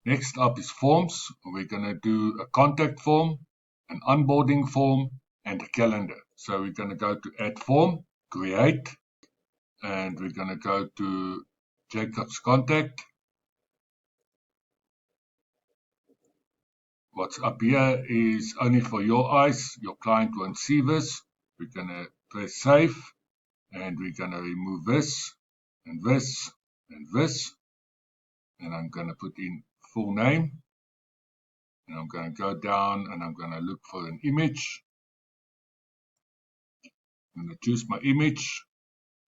Next up is forms. We're going to do a contact form, an onboarding form, and a calendar. So we're going to go to add form, create, and we're going to go to Jacob's contact. What's up here is only for your eyes. Your client won't see this. We're going to press save, and we're going to remove this, and this, and this. And I'm going to put in full name. And I'm going to go down and I'm going to look for an image. I'm going to choose my image.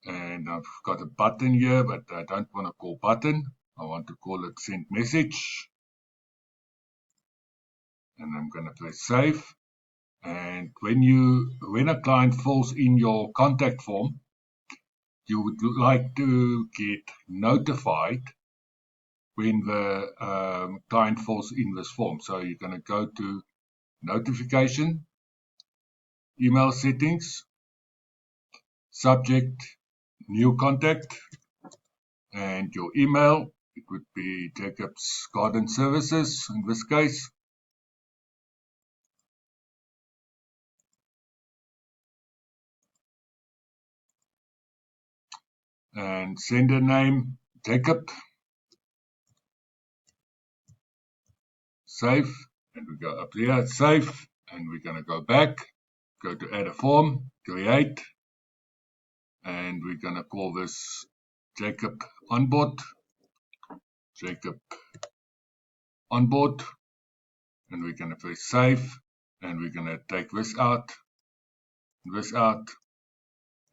And I've got a button here, but I don't want to call button. I want to call it send message. And I'm going to press save. And when a client fills in your contact form, you would like to get notified when the client fills in this form. So you're going to go to notification, email settings, subject, new contact, and your email. It would be Jacob's Garden Services in this case. And sender name, Jacob. Save. And we go up here, save. And we're going to go back, go to add a form, create. And we're going to call this Jacob Onboard. Jacob Onboard. And we're going to press save. And we're going to take this out, this out,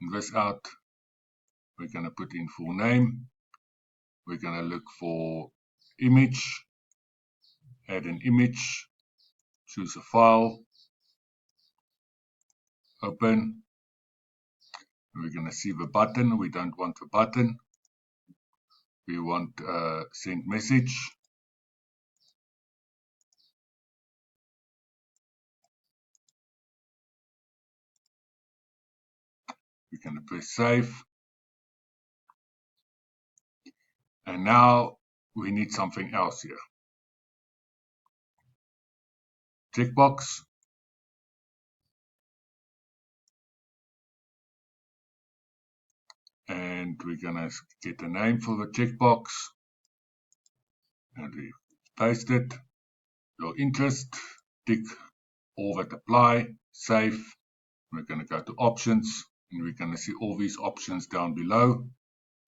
and this out. We're going to put in full name. We're going to look for image, add an image, choose a file, open. And we're going to see the button. We don't want the button. We want send message. We're going to press save. And now we need something else here. Checkbox. And we're going to get a name for the checkbox. And we paste it. Your interest, tick all that apply, save. We're going to go to options. And we're going to see all these options down below.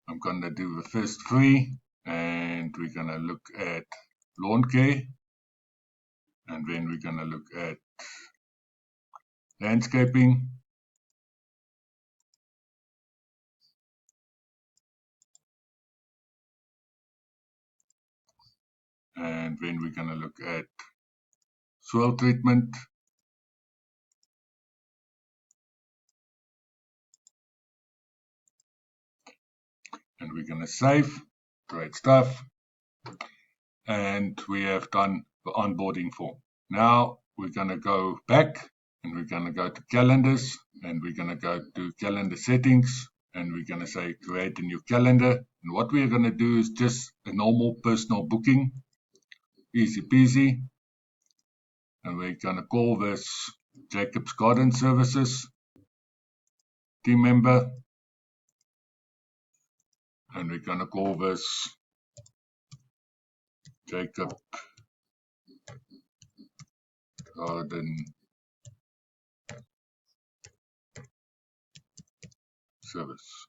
I'm going to do the first three. And we're going to look at lawn care. And then we're going to look at landscaping. And then we're going to look at soil treatment. And we're going to save. Great stuff. And we have done the onboarding form. Now we're going to go back and we're going to go to calendars and we're going to go to calendar settings and we're going to say create a new calendar. And what we're going to do is just a normal personal booking. Easy peasy. And we're going to call this Jacob's Garden Services team member. And we're going to call this Jacob Garden Service.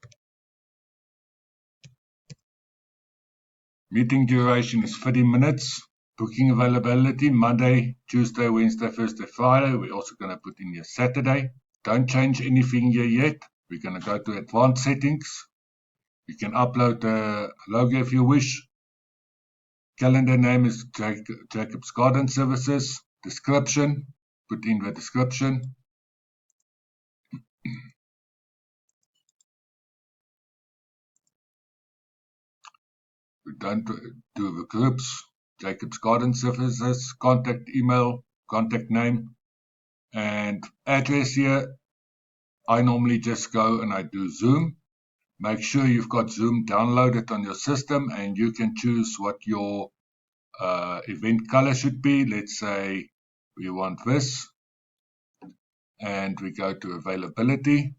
Meeting duration is 30 minutes. Booking availability Monday, Tuesday, Wednesday, Thursday, Friday. We're also going to put in here Saturday. Don't change anything here yet. We're going to go to advanced settings. You can upload a logo if you wish. Calendar name is Jacob's Garden Services. Description, put in the description. We don't do the groups. Jacob's Garden Services, contact email, contact name, and address here. I normally just go and I do Zoom. Make sure you've got Zoom downloaded on your system and you can choose what your event color should be. Let's say we want this, and we go to availability,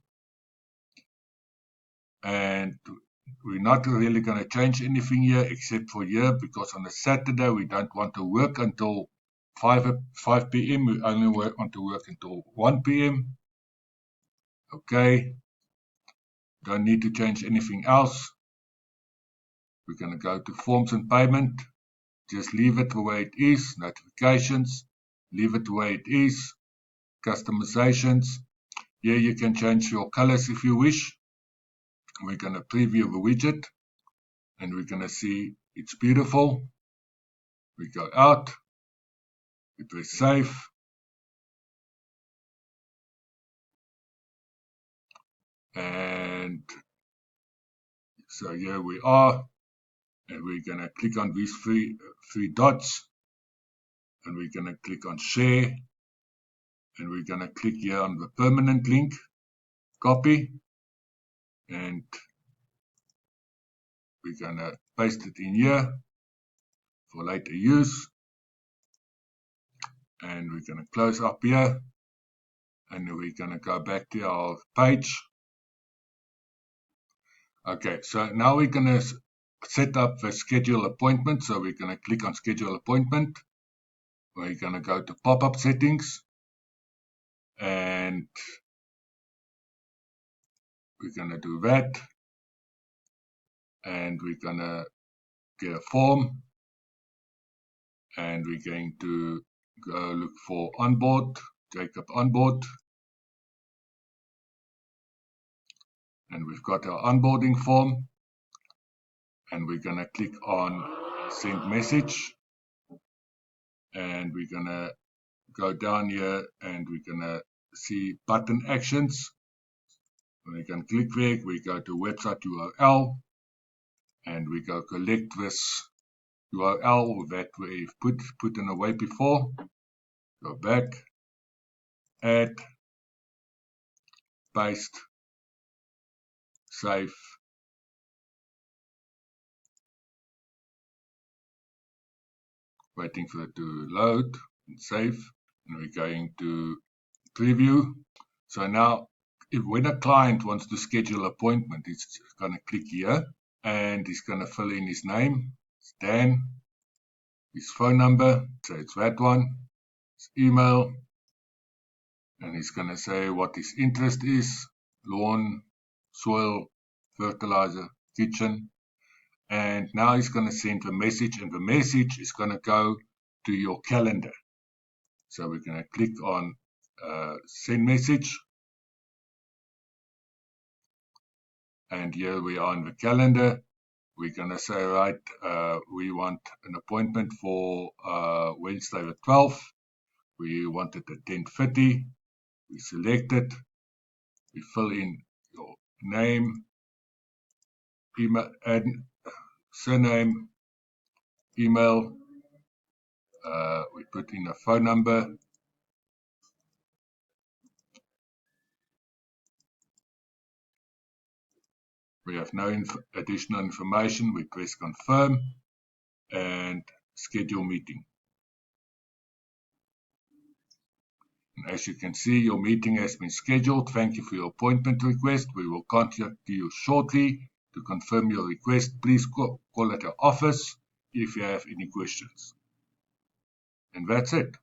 and we're not really going to change anything here except for here, because on a Saturday we don't want to work until 5 p.m. We only want to work until 1 p.m. Okay, don't need to change anything else. We're going to go to forms and payment. Just leave it the way it is. Notifications, leave it the way it is. Customizations, here you can change your colors if you wish. We're going to preview the widget, and we're going to see it's beautiful. We go out, we press save, and so here we are, and we're going to click on these three dots, and we're going to click on share, and we're going to click here on the permanent link, copy, and we're going to paste it in here for later use, and we're going to close up here, and we're going to go back to our page. Okay, so now we're going to set up the schedule appointment. So we're going to click on schedule appointment. We're going to go to pop-up settings, and we're going to do that, and we're going to get a form, and we're going to go look for onboard, Jacob onboard, and we've got our onboarding form, and we're going to click on send message, and we're going to go down here, and we're going to see button actions. We can click there, we go to website URL, and we go collect this URL that we've put in away before. Go back, add, paste, save, waiting for it to load and save, and we're going to preview. So now, when a client wants to schedule an appointment, he's going to click here, and he's going to fill in his name, it's Dan, his phone number, so it's that one, his email, and he's going to say what his interest is: lawn, soil, fertilizer, kitchen. And now he's going to send a message, and the message is going to go to your calendar. So we're going to click on send message, and here we are in the calendar. We're going to say, right, we want an appointment for Wednesday the 12th. We want it at 10:30. We select it. We fill in your name, email, surname, email. We put in a phone number. We have no additional information. We press confirm and schedule meeting. And as you can see, your meeting has been scheduled. Thank you for your appointment request. We will contact you shortly to confirm your request. Please call at our office if you have any questions. And that's it.